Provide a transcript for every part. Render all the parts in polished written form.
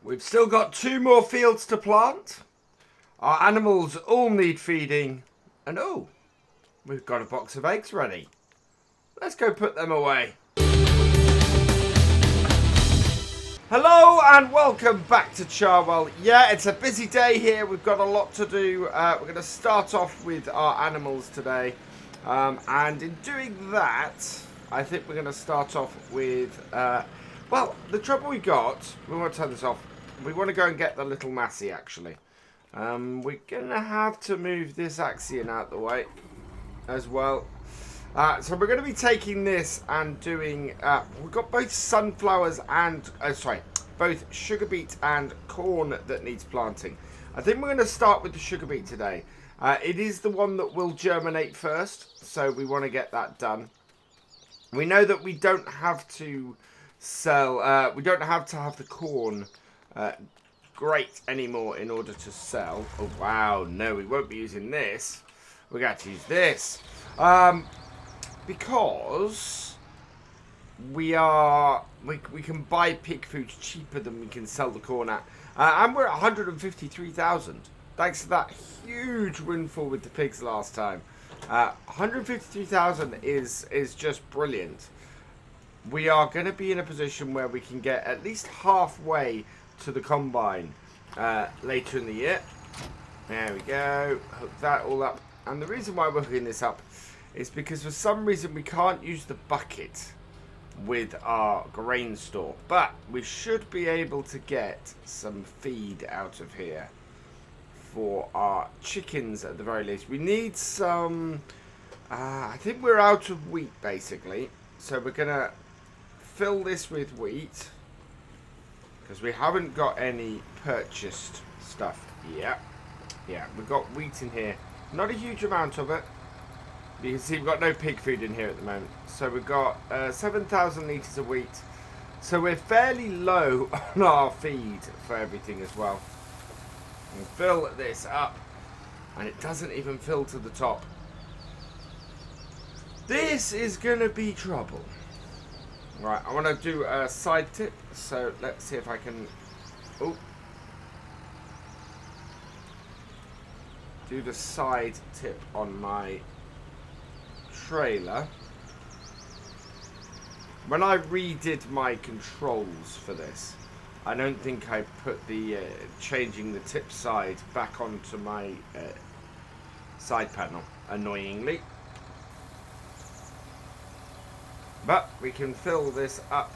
We've still got 2 more fields to plant. Our animals all need feeding. And oh, we've got a box of eggs ready. Let's go put them away. Hello and welcome back to Charwell. Yeah, it's a busy day here. We've got a lot to do. We're going to start off with our animals today. And in doing that, I think we're going to start off with... well, the trouble we got... We want to turn this off. We want to go and get the little Massey, actually. We're going to have to move this Axion out the way as well. So we're going to be taking this and doing... we've got both sunflowers and... both sugar beet and corn that needs planting. I think we're going to start with the sugar beet today. It is the one that will germinate first, so we want to get that done. We know that we don't have to sell... we don't have to have the corn... great anymore in order to sell. Oh wow, no, we won't be using this. We're going to use this because we can buy pig food cheaper than we can sell the corn at, and we're at 153,000 thanks to that huge windfall with the pigs last time. 153,000 is just brilliant. We are going to be in a position where we can get at least halfway to the combine later in the year. There we go. Hook that all up. And the reason why we're hooking this up is because for some reason we can't use the bucket with our grain store. But we should be able to get some feed out of here for our chickens at the very least. We need some... I think we're out of wheat basically. So we're going to fill this with wheat. Because we haven't got any purchased stuff yet. Yeah, we've got wheat in here. Not a huge amount of it. You can see we've got no pig food in here at the moment. So we've got 7,000 litres of wheat. So we're fairly low on our feed for everything as well. We'll fill this up. And it doesn't even fill to the top. This is going to be trouble. Right, I want to do a side tip, so let's see if I can do the side tip on my trailer. When I redid my controls for this, I don't think I put the changing the tip side back onto my side panel, annoyingly. But we can fill this up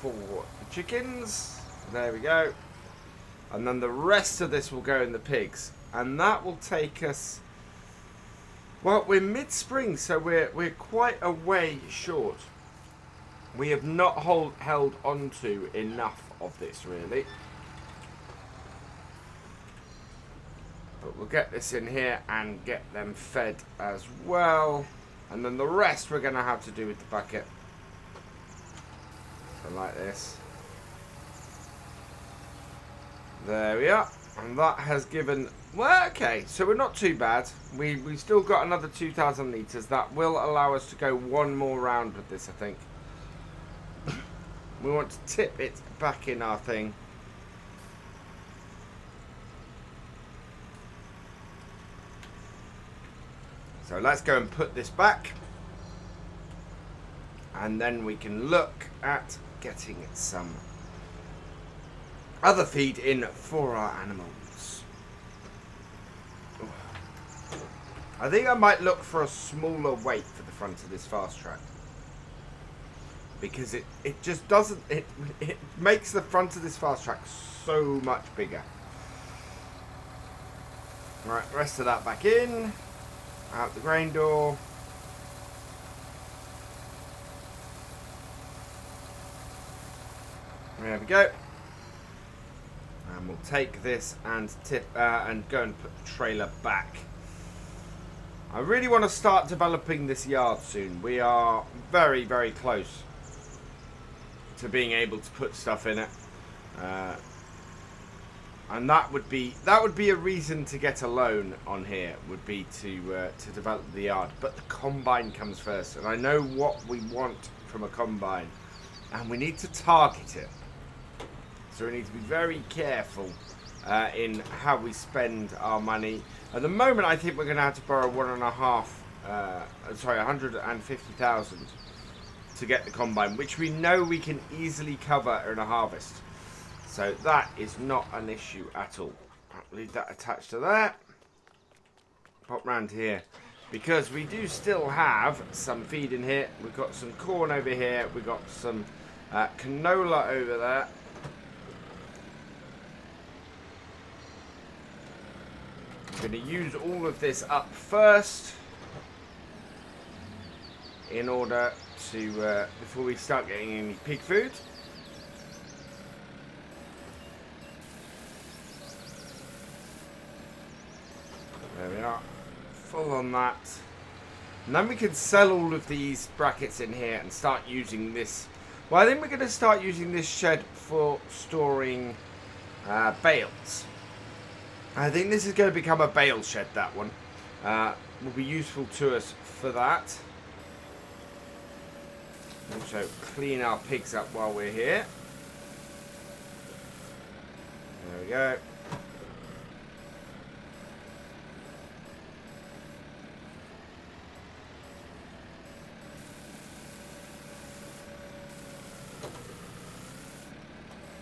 for the chickens. There we go. And then the rest of this will go in the pigs. And that will take us... Well, we're mid-spring, so we're quite a way short. We have not held on to enough of this, really. But we'll get this in here and get them fed as well. And then the rest we're going to have to do with the bucket. So like this. There we are. And that has given... Well, okay. So we're not too bad. We've still got another 2,000 litres. That will allow us to go one more round with this, I think. We want to tip it back in our thing. So let's go and put this back. And then we can look at getting some other feed in for our animals. I think I might look for a smaller weight for the front of this fast track. Because it just doesn't... It makes the front of this fast track so much bigger. Right, rest of that back in. Out the grain door. There we go. And we'll take this and and go and put the trailer back. I really want to start developing this yard soon. We are very, very close to being able to put stuff in it. And that would be a reason to get a loan on here, would be to develop the yard. But the combine comes first, and I know what we want from a combine, and we need to target it. So we need to be very careful in how we spend our money. At the moment, I think we're going to have to borrow 150,000 to get the combine, which we know we can easily cover in a harvest. So that is not an issue at all. I'll leave that attached to that. Pop round here, because we do still have some feed in here. We've got some corn over here. We've got some canola over there. I'm going to use all of this up first in order to, before we start getting any pig food. There we are. Full on that. And then we can sell all of these brackets in here and start using this. Well, I think we're going to start using this shed for storing bales. I think this is going to become a bale shed, that one. Will be useful to us for that. Also, clean our pigs up while we're here. There we go.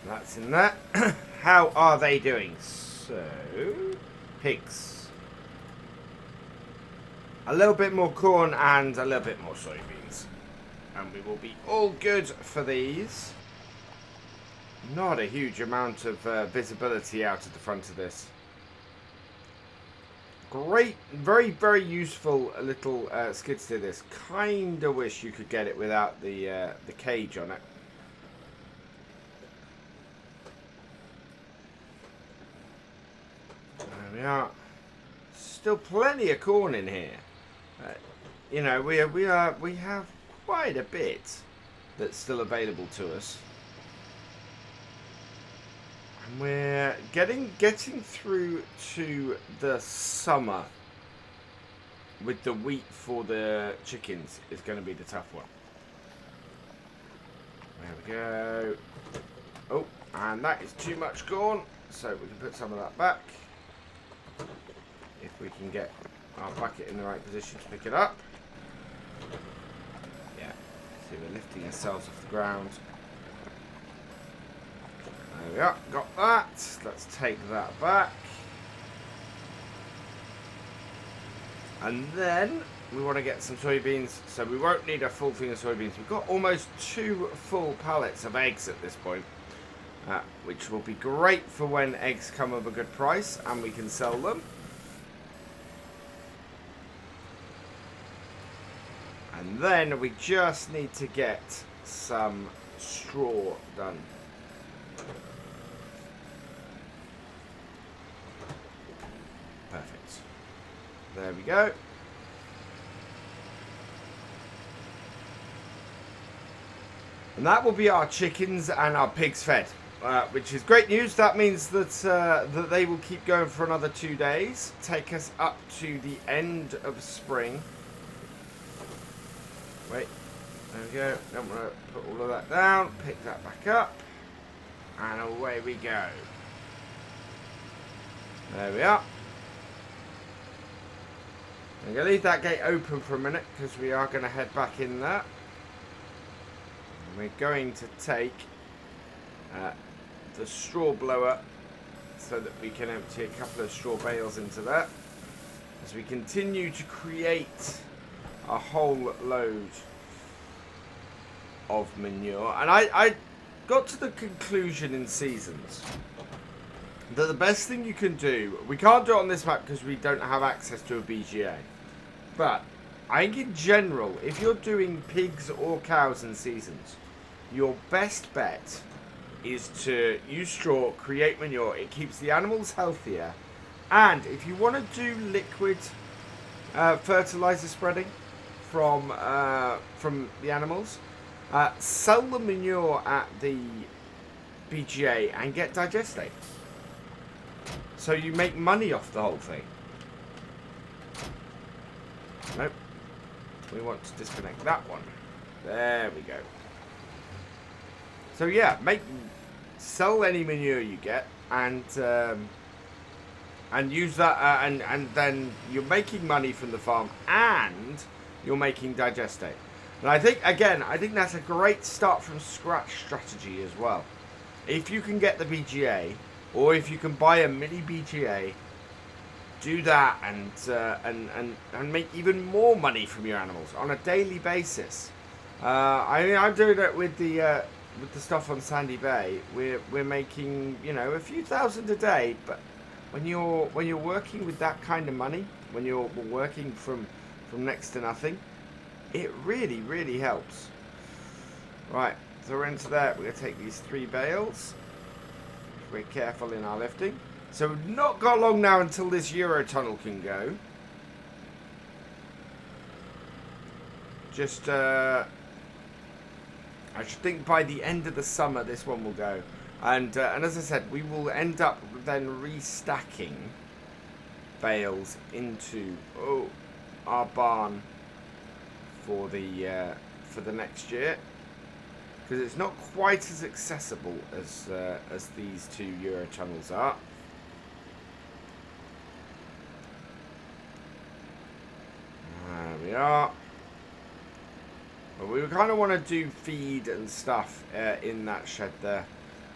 That's in that. How are they doing? So, pigs. A little bit more corn and a little bit more soybeans. And we will be all good for these. Not a huge amount of visibility out at the front of this. Great, very, very useful little skid steer this. Kinda wish you could get it without the cage on it. There we are. Still plenty of corn in here. You know, we have quite a bit that's still available to us, and we're getting through to the summer with the wheat for the chickens is going to be the tough one. There we go. Oh, and that is too much corn, so we can put some of that back. If we can get our bucket in the right position to pick it up. Yeah, see, we're lifting ourselves off the ground. There we are, got that. Let's take that back. And then we want to get some soybeans, so we won't need a full thing of soybeans. We've got almost 2 full pallets of eggs at this point, which will be great for when eggs come of a good price and we can sell them. And then we just need to get some straw done. Perfect. There we go. And that will be our chickens and our pigs fed, which is great news. That means that that they will keep going for another 2 days, take us up to the end of spring. Wait, there we go. Don't want to put all of that down. Pick that back up, and away we go. There we are. I'm going to leave that gate open for a minute because we are going to head back in there. And we're going to take the straw blower so that we can empty a couple of straw bales into that as we continue to create a whole load of manure. And I got to the conclusion in seasons that the best thing you can do, we can't do it on this map because we don't have access to a BGA, but I think in general, if you're doing pigs or cows in seasons, your best bet is to use straw, create manure. It keeps the animals healthier, and if you want to do liquid fertilizer spreading from the animals, sell the manure at the BGA and get digestate. So you make money off the whole thing. Nope. We want to disconnect that one. There we go. So yeah, sell any manure you get, and use that, and then you're making money from the farm, and you're making digestate. And I think that's a great start from scratch strategy as well. If you can get the BGA, or if you can buy a mini BGA, do that and make even more money from your animals on a daily basis. I'm doing it with the stuff on Sandy Bay. We're making, you know, a few thousand a day, but when you're working with that kind of money, when you're working from next to nothing, it really, really helps. Right, so we're into that. We're going to take these 3 bales. We're careful in our lifting. So we've not got long now until this Eurotunnel can go. Just, I should think by the end of the summer this one will go. And as I said, we will end up then restacking bales into our barn for the next year, because it's not quite as accessible as these 2 Eurotunnels are. There we are. But we kind of want to do feed and stuff in that shed there.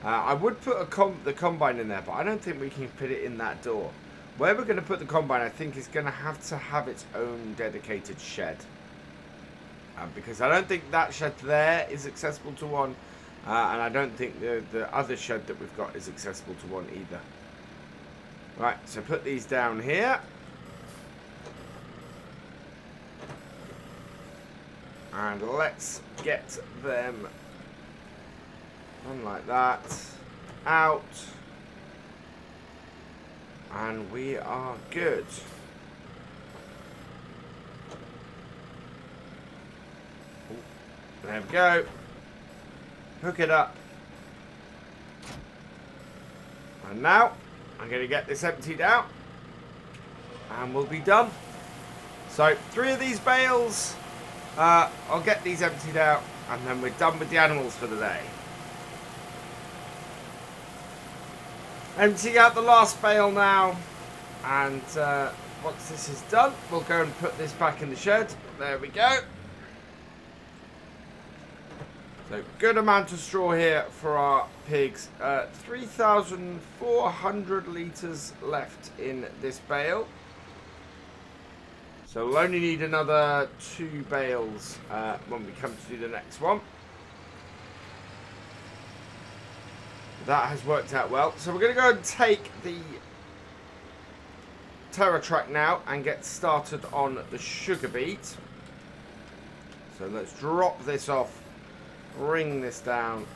I would put the combine in there, but I don't think we can fit it in that door. Where we're going to put the combine, I think, is going to have its own dedicated shed. Because I don't think that shed there is accessible to one. And I don't think the other shed that we've got is accessible to one either. Right, so put these down here. And let's get them done like that. Out. And we are good. There we go. Hook it up. And now I'm going to get this emptied out. And we'll be done. So 3 of these bales. I'll get these emptied out, and then we're done with the animals for the day. Emptying out the last bale now, and once this is done, we'll go and put this back in the shed. There we go. So good amount of straw here for our pigs. 3,400 litres left in this bale. So we'll only need another 2 bales when we come to do the next one. That has worked out well. So we're going to go and take the TerraTrack now and get started on the Sugarbeet. So let's drop this off, bring this down,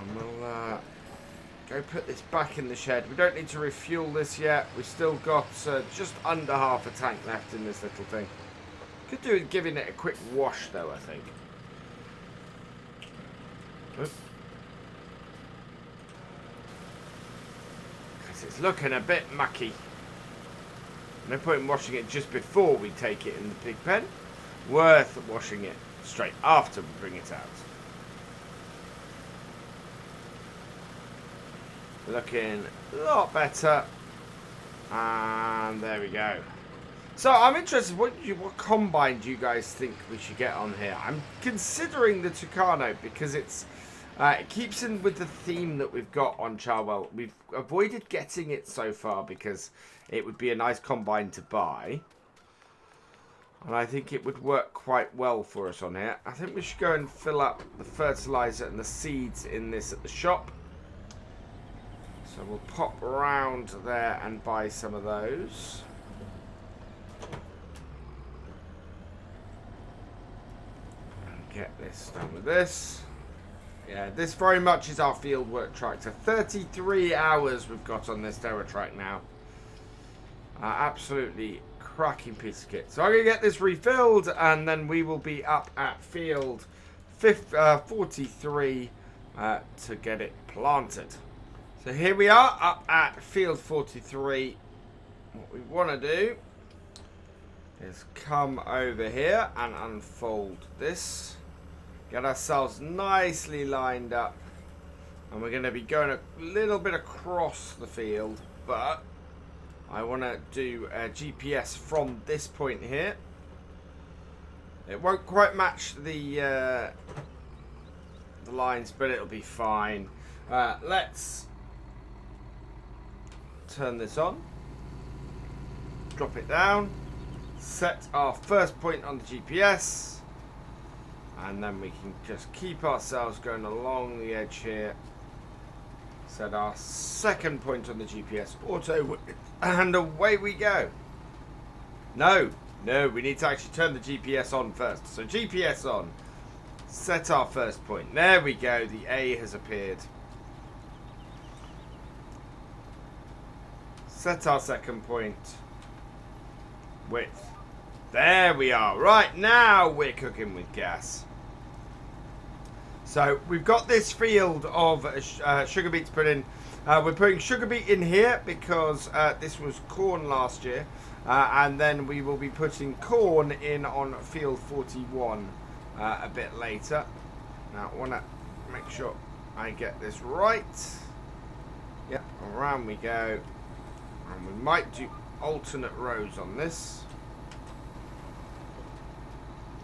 and we'll go put this back in the shed. We don't need to refuel this yet. We've still got just under half a tank left in this little thing. Could do with giving it a quick wash though, I think. Because it's looking a bit mucky. No point in washing it just before we take it in the pig pen. Worth washing it straight after we bring it out. Looking a lot better. And there we go. So I'm interested, what combine do you guys think we should get on here? I'm considering the Tucano because it keeps in with the theme that we've got on Charwell. We've avoided getting it so far because it would be a nice combine to buy. And I think it would work quite well for us on here. I think we should go and fill up the fertilizer and the seeds in this at the shop. So we'll pop around there and buy some of those. And get this done with this. Yeah, this very much is our fieldwork tractor. 33 hours we've got on this TerraTrack now. Absolutely cracking piece of kit. So I'm going to get this refilled and then we will be up at field 43 to get it planted. So here we are up at field 43. What we want to do is come over here and unfold this Get ourselves nicely lined up. And we're going to be going a little bit across the field, but I want to do a GPS from this point here. It won't quite match the lines, but it'll be fine. Let's turn this on. Drop it down. Set our first point on the GPS. And then we can just keep ourselves going along the edge here. Set our second point on the GPS auto, and away we go. No, we need to actually turn the GPS on first. So GPS on. Set our first point. There we go. The A has appeared. Set our second point. Width. There we are. Right, now we're cooking with gas. So we've got this field of sugar beets put in. We're putting sugar beet in here because this was corn last year. And then we will be putting corn in on field 41 a bit later. Now I want to make sure I get this right. Yep, around we go. And we might do alternate rows on this.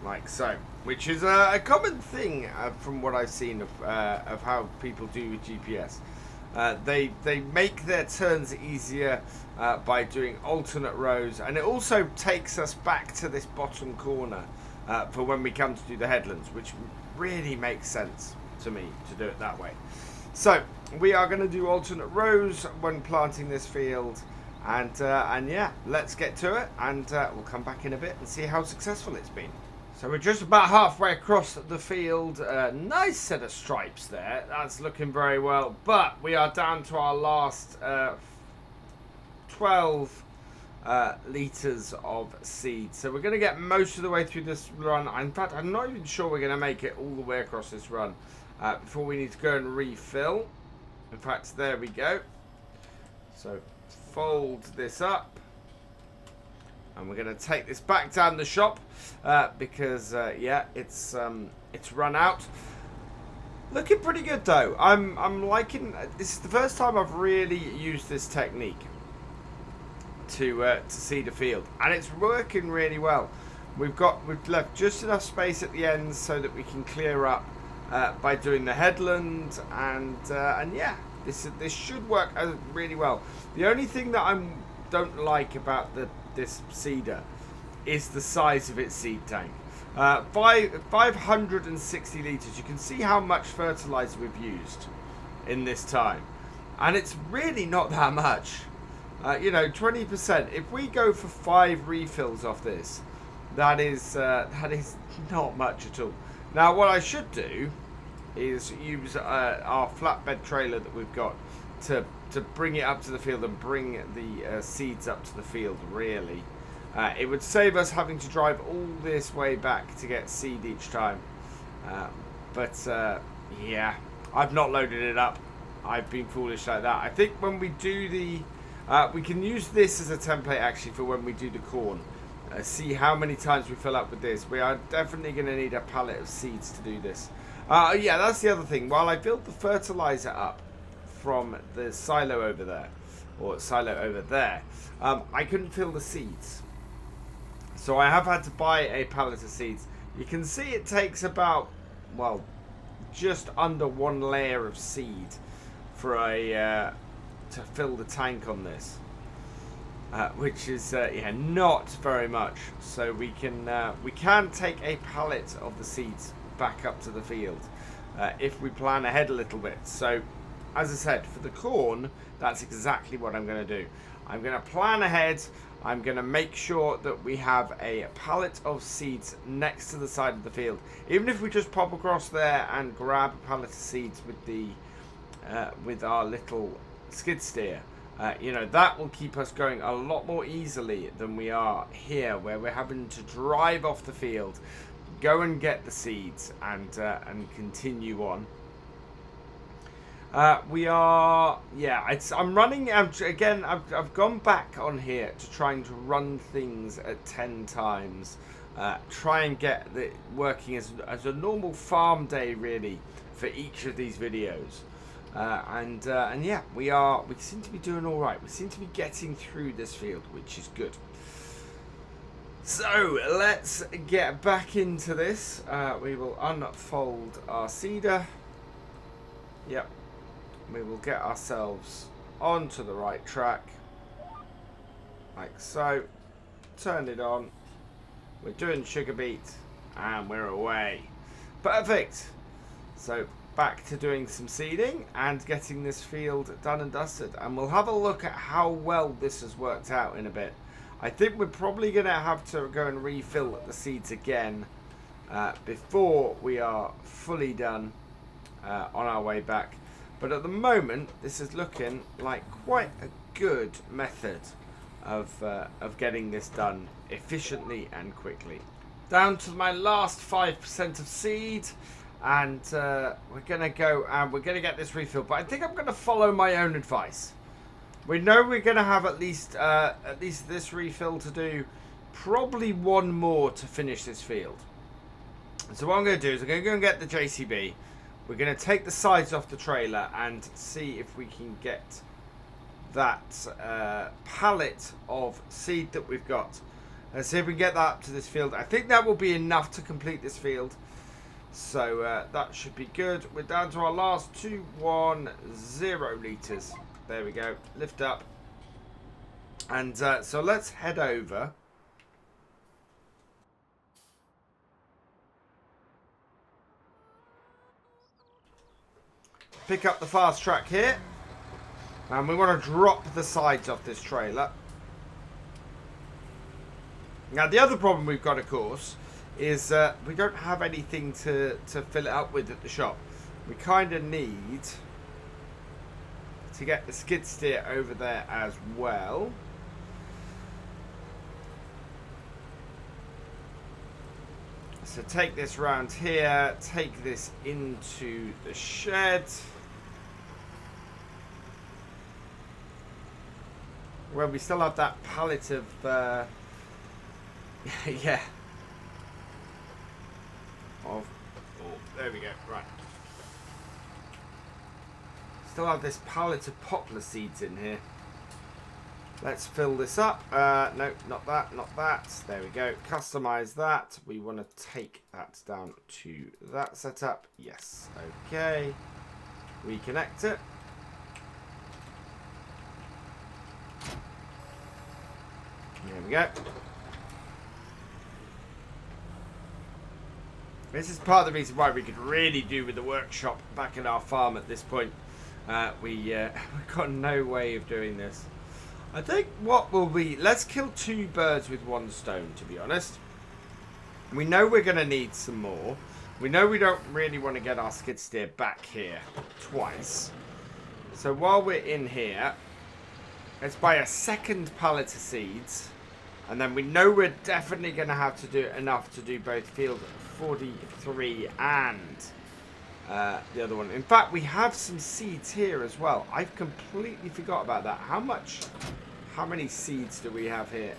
Like so, which is a common thing from what I've seen of how people do with GPS. They make their turns easier by doing alternate rows, and it also takes us back to this bottom corner for when we come to do the headlands, which really makes sense to me to do it that way. So we are going to do alternate rows when planting this field, and yeah, let's get to it, and we'll come back in a bit and see how successful it's been. So we're just about halfway across the field. Nice set of stripes there. That's looking very well. But we are down to our last 12 litres of seed. So we're going to get most of the way through this run. In fact, I'm not even sure we're going to make it all the way across this run before we need to go and refill. In fact, there we go. So fold this up. And we're going to take this back down the shop because, yeah, it's run out. Looking pretty good, though. I'm liking... This is the first time I've really used this technique to seed a field. And it's working really well. We've left just enough space at the ends so that we can clear up by doing the headland. And yeah, this should work really well. The only thing that I don't like about this seeder is the size of its seed tank. 560 litres. You can see how much fertilizer we've used in this time, and it's really not that much. You know, 20%. If we go for 5 refills off this, that is not much at all. Now what I should do is use our flatbed trailer that we've got to bring it up to the field and bring the seeds up to the field, really. It would save us having to drive all this way back to get seed each time. But yeah, I've not loaded it up. I've been foolish like that. I think when we do the... we can use this as a template, actually, for when we do the corn. See how many times we fill up with this. We are definitely going to need a pallet of seeds to do this. Yeah, that's the other thing. While I build the fertilizer up from the silo over there, or silo over there, I couldn't fill the seeds, so I have had to buy a pallet of seeds. You can see it takes about, well, just under 1 layer of seed for a to fill the tank on this, which is yeah, not very much. So we can take a pallet of the seeds back up to the field if we plan ahead a little bit. So as I said, for the corn, that's exactly what I'm going to do. I'm going to plan ahead. I'm going to make sure that we have a pallet of seeds next to the side of the field. Even if we just pop across there and grab a pallet of seeds with the with our little skid steer, you know, that will keep us going a lot more easily than we are here, where we're having to drive off the field, go and get the seeds, and continue on. We are, yeah, I'm running, again, I've gone back on here to trying to run things at 10 times try and get it working as a normal farm day really for each of these videos. And yeah, we seem to be doing all right. We seem to be getting through this field, which is good. So let's get back into this. We will unfold our seeder. Yep. We will get ourselves onto the right track. Like so. Turn it on. We're doing Sugarbeet. And we're away. Perfect. So back to doing some seeding and getting this field done and dusted. And we'll have a look at how well this has worked out in a bit. I think we're probably going to have to go and refill the seeds again before we are fully done on our way back. But at the moment, this is looking like quite a good method of getting this done efficiently and quickly. Down to my last 5% of seed, and we're going to go and we're going to get this refilled. But I think I'm going to follow my own advice. We know we're going to have at least this refill to do, probably one more to finish this field. So what I'm going to do is I'm going to go and get the JCB. We're going to take the sides off the trailer and see if we can get that pallet of seed that we've got. Let's see if we can get that up to this field. I think that will be enough to complete this field. So that should be good. We're down to our last 210 litres. There we go. Lift up. And so let's head over. Pick up the fast track here. And we want to drop the sides off this trailer. Now the other problem we've got, of course, is we don't have anything to fill it up with at the shop. We kind of need to get the skid steer over there as well. So take this round here, take this into the shed, where we still have that pallet of yeah, oh, there we go, right. Still have this pallet of poplar seeds in here. Let's fill this up. No, not that, not that. There we go. Customize that. We want to take that down to that setup. Yes. Okay. Reconnect it. There we go. This is part of the reason why we could really do with the workshop back in our farm at this point. We've got no way of doing this. I think what will be... Let's kill 2 birds with 1 stone, to be honest. We know we're going to need some more. We know we don't really want to get our skid steer back here twice. So while we're in here, let's buy a second pallet of seeds. And then we know we're definitely going to have to do enough to do both field 43 and the other one. In fact, we have some seeds here as well. I've completely forgot about that. How many seeds do we have here?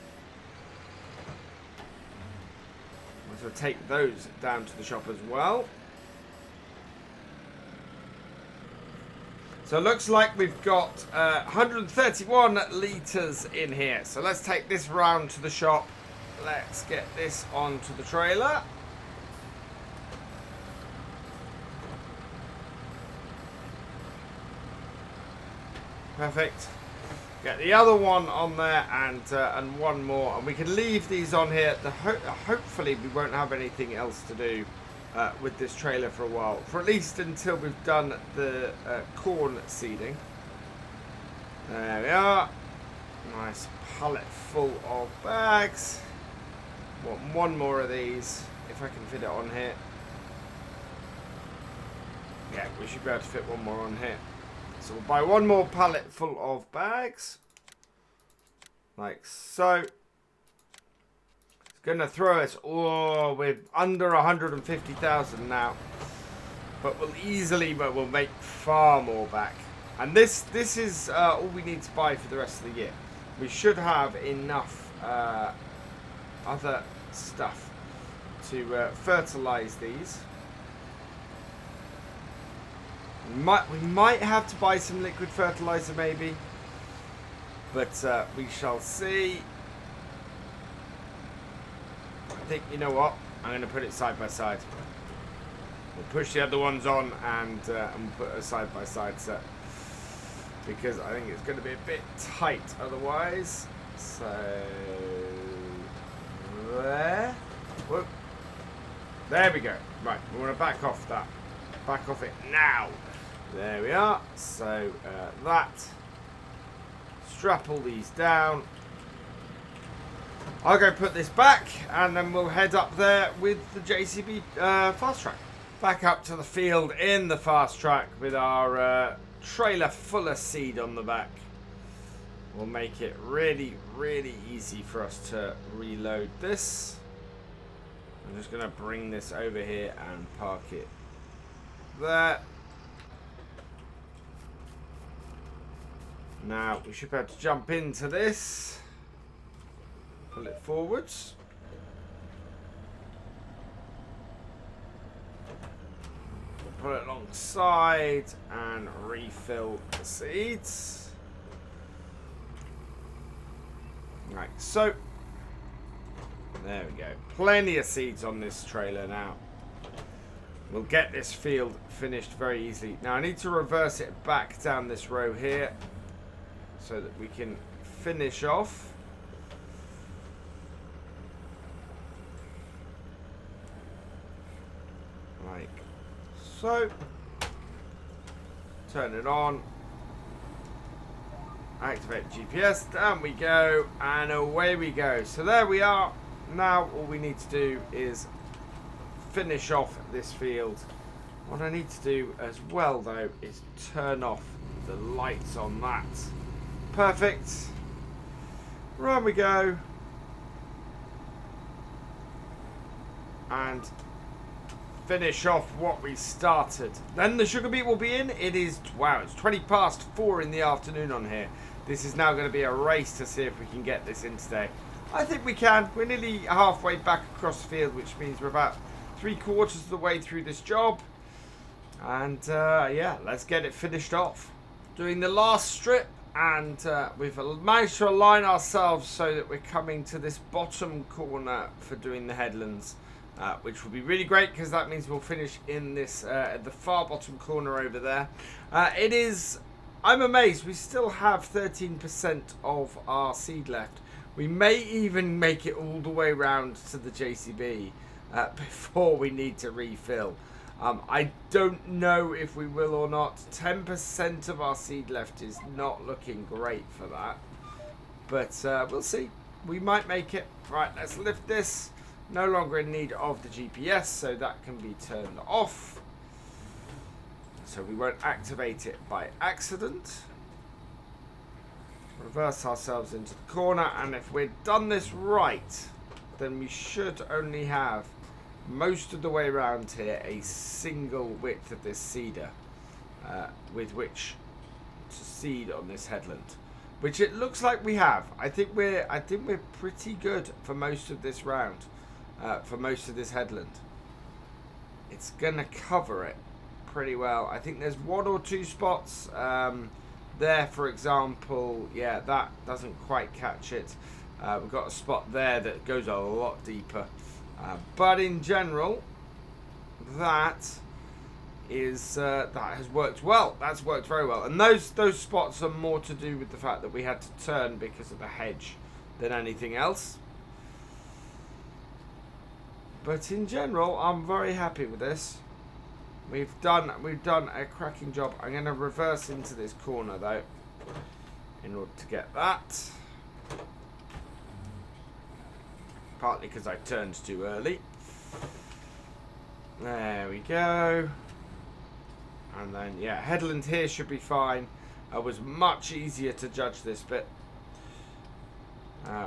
So take those down to the shop as well. So it looks like we've got 131 litres in here. So let's take this round to the shop. Let's get this onto the trailer. Perfect. Get the other one on there and one more, and we can leave these on here. Hopefully we won't have anything else to do with this trailer for a while, for at least until we've done the corn seeding. There we are. Nice pallet full of bags. Want one more of these if I can fit it on here. Yeah, we should be able to fit one more on here. So we'll buy one more pallet full of bags. Like so. It's going to throw us. Oh, we're under 150,000 now. But we'll make far more back. And this is all we need to buy for the rest of the year. We should have enough other stuff. to fertilize these. We might have to buy some liquid fertilizer maybe, but we shall see. I think, you know what, I'm going to put it side by side. We'll push the other ones on and put a side by side set, because I think it's going to be a bit tight otherwise. So there. Whoop. There we go. Right, we want to back off that. Back off it now. There we are. So that. Strap all these down. I'll go put this back, and then we'll head up there with the JCB fast track. Back up to the field in the fast track with our trailer full of seed on the back. We'll make it really, really easy for us to reload this. I'm just going to bring this over here and park it there. Now we should be able to jump into this. Pull it forwards. Put it alongside and refill the seeds. Right, so there we go. Plenty of seeds on this trailer now. We'll get this field finished very easily. Now I need to reverse it back down this row here so that we can finish off. Like so. Turn it on. Activate GPS. Down we go. And away we go. So there we are. Now all we need to do is finish off this field. What I need to do as well though is turn off the lights on that. Perfect. Round we go. And finish off what we started. Then the sugar beet will be in. It is, wow, it's 20 past 4 in the afternoon on here. This is now going to be a race to see if we can get this in today. I think we can. We're nearly halfway back across the field, which means we're about 3/4 of the way through this job. And yeah, let's get it finished off. Doing the last strip, and we've managed to align ourselves so that we're coming to this bottom corner for doing the headlands. Which will be really great because that means we'll finish in this at the far bottom corner over there. It is, I'm amazed, we still have 13% of our seed left. We may even make it all the way round to the JCB before we need to refill. I don't know if we will or not. 10% of our seed left is not looking great for that. But we'll see. We might make it. Right, let's lift this. No longer in need of the GPS, so that can be turned off. So we won't activate it by accident. Reverse ourselves into the corner, and if we've done this right, then we should only have most of the way around here a single width of this seeder with which to seed on this headland, which it looks like we have. I think we're pretty good for most of this round. For most of this headland, it's gonna cover it pretty well. I think there's 1 or 2 spots there, for example. Yeah, that doesn't quite catch it. We've got a spot there that goes a lot deeper, but in general, that has worked well. That's worked very well, and those spots are more to do with the fact that we had to turn because of the hedge than anything else. But in general, I'm very happy with this. We've done a cracking job. I'm going to reverse into this corner though, in order to get that. Partly because I turned too early. There we go. And then yeah, headland here should be fine. It was much easier to judge this bit.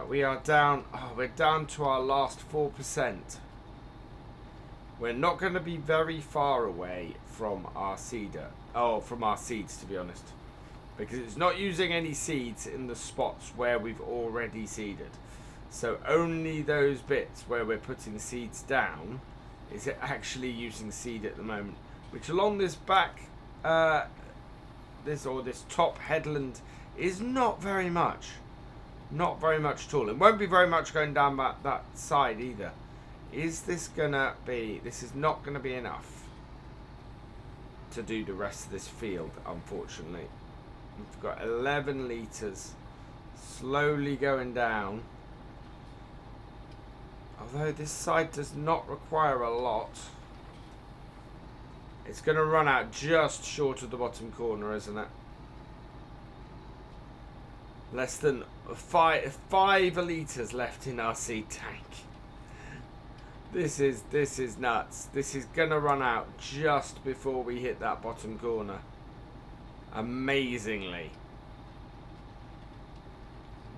We are down. Oh, we're down to our last 4%. We're not going to be very far away from our seeder. Oh, from our seeds, to be honest. Because it's not using any seeds in the spots where we've already seeded. So only those bits where we're putting seeds down is it actually using seed at the moment. Which along this back, this top headland is not very much. Not very much at all. It won't be very much going down that side either. Is this gonna be... This is not gonna be enough to do the rest of this field, unfortunately. We've got 11 litres slowly going down. Although this side does not require a lot. It's going to run out just short of the bottom corner, isn't it? Less than 5 litres left in our seed tank. This is nuts. This is going to run out just before we hit that bottom corner. Amazingly.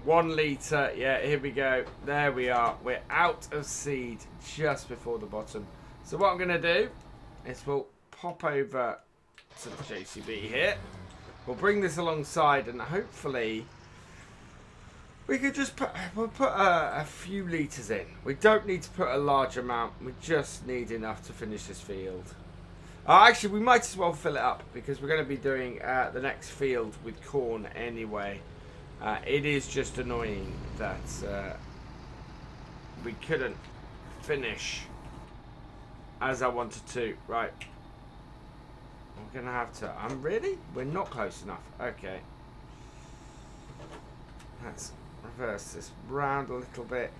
1 litre. Yeah, here we go. There we are. We're out of seed just before the bottom. So what I'm going to do is we'll pop over to the JCB here. We'll bring this alongside and hopefully we could just put a few litres in. We don't need to put a large amount. We just need enough to finish this field. Actually, we might as well fill it up because we're going to be doing the next field with corn anyway. It is just annoying that we couldn't finish as I wanted to. Right. We're going to have to... really? We're not close enough. Okay. Let's reverse this round a little bit.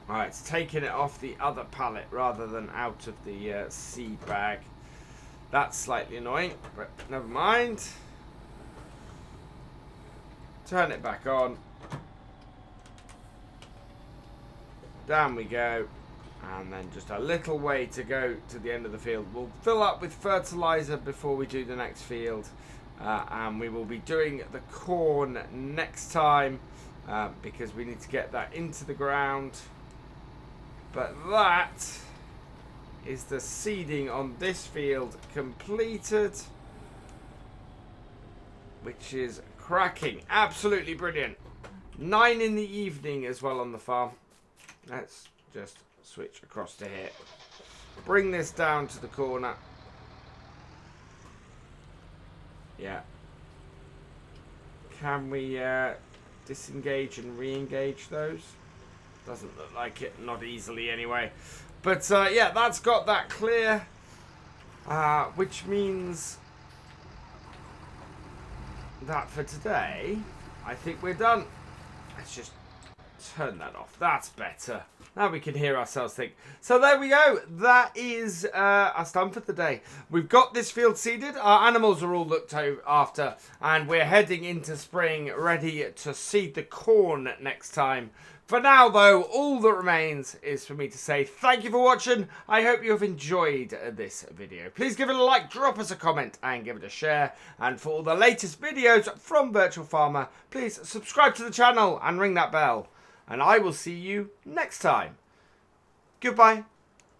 Alright, it's taking it off the other pallet rather than out of the seed bag. That's slightly annoying, but never mind. Turn it back on. Down we go. And then just a little way to go to the end of the field. We'll fill up with fertilizer before we do the next field. And we will be doing the corn next time. Because we need to get that into the ground. But that is the seeding on this field completed, which is cracking. Absolutely brilliant. 9 in the evening as well on the farm. Let's just switch across to here. Bring this down to the corner. Yeah. Can we disengage and re-engage those? Doesn't look like it. Not easily anyway. But yeah, that's got that clear, which means that for today, I think we're done. Let's just turn that off. That's better. Now we can hear ourselves think. So there we go. That is us done for the day. We've got this field seeded. Our animals are all looked after, and we're heading into spring, ready to seed the corn next time. For now, though, all that remains is for me to say thank you for watching. I hope you have enjoyed this video. Please give it a like, drop us a comment, and give it a share. And for all the latest videos from Virtual Farmer, please subscribe to the channel and ring that bell. And I will see you next time. Goodbye.